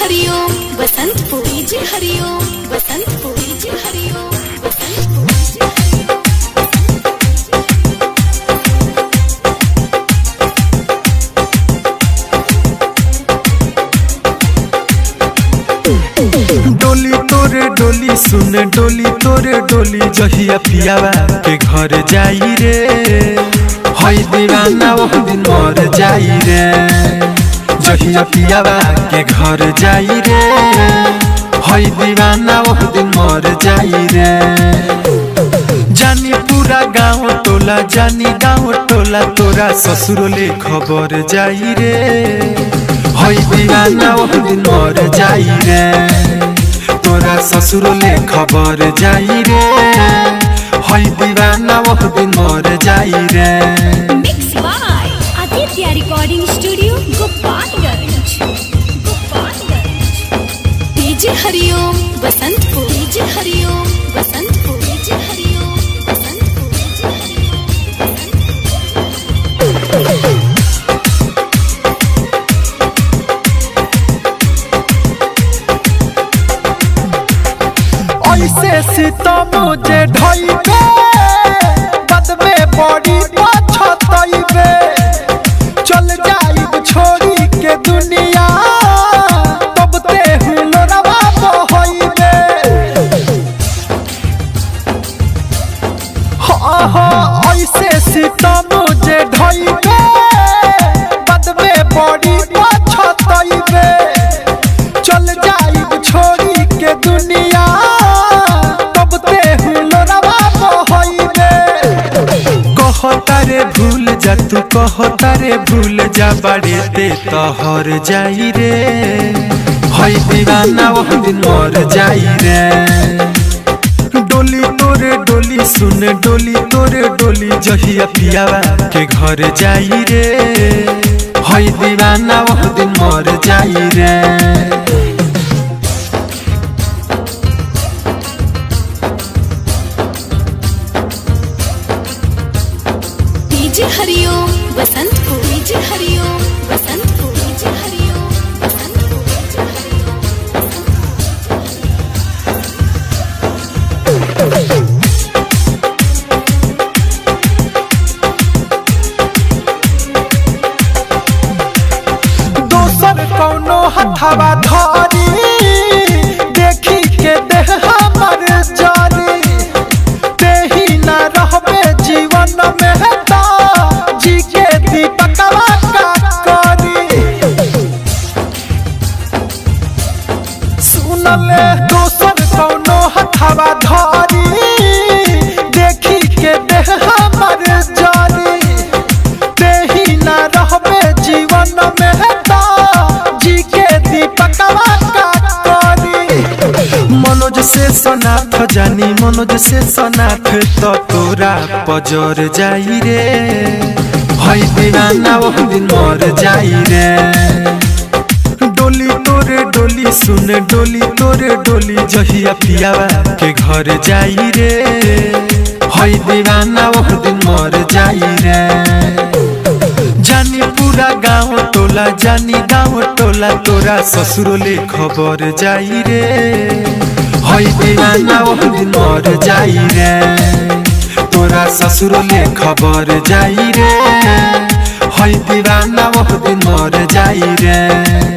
हरिओम Basantpur, DJ Hariom Basantpur, DJ Hariom Basantpur, DJ हरिओम। डोली तोरे डोली सुन डोली तोरे डोली जहिया पियावा के घर जाई रे, हई दीवाना वो दिन मर जाई रे। जहिया पियावा के घर जाई रे, हई दीवाना वो दिन मर जाई रे। जानी पूरा गाँव टोला जानी गाँव टोला तोरा ससुरोले खबर जाई रे, हई दीवाना वो दिन मर जाई रे। तोरा ससुरोले खबर जाई रे, हई दीवाना वो दिन मर जाई रे। Mix by Aditya recording studio Gopalganj, Gopalganj. DJ Hariom Basantpur, DJ Hariom Basantpur, DJ Hariom Basantpur, DJ Hariom. ऐसे सीता मुझे ढाईबे बद में बड़ी पछताईबे, चल जाइब छोड़ी के दुनिया तब ते हुलरवा बहईबे। हाँ हाँ ऐसे सीता मुझे ढाईबे बद में बड़ी पछताईबे, चल जाइब छोड़ी के दुनिया कहतारे भूल जा तू कहतारे भूल जा बाड़े ते तोहर जाई रे, हई दीवाना वो दिन मर जाई रे। डोली तोरे डोली सुन डोली तोरे डोली जहिया पियावा के घर जाई रे, हई दीवाना वो दिन मर जाई रे। DJ Hariom Basantpur, DJ Hariom Basantpur, DJ Hariom Basantpur, DJ हरिओम। दोसर कौनो हथवा धारी देखी के देह हमर जारी, तेही न रहबे जीवन में जी के दीपकवा का करी। सुनले दोसर कौनो हथवा धारी देखी के देह हमर जारी, तेही न रहबे जीवन में जी के दीपकवा का करी। मनोज से सनाथ जानी मनोज से सनाथ तो तोरा पजर जाई रे, हई दीवाना वो दिन मर जाई रे। डोली तोरे डोली सुन डोली तोरे डोली जहिया पियावा के घर जाई रे, हई दीवाना वो दिन मर जाई रे। जानी पूरा गाँव टोला जानी गाँव टोला तोरा ससुरोले खबर जाई रे, हई दीवाना वो दिन मर जाई रे। तोरा ससुरोले खबर जाई रे, हई दीवाना वो दिन मर जाई रे।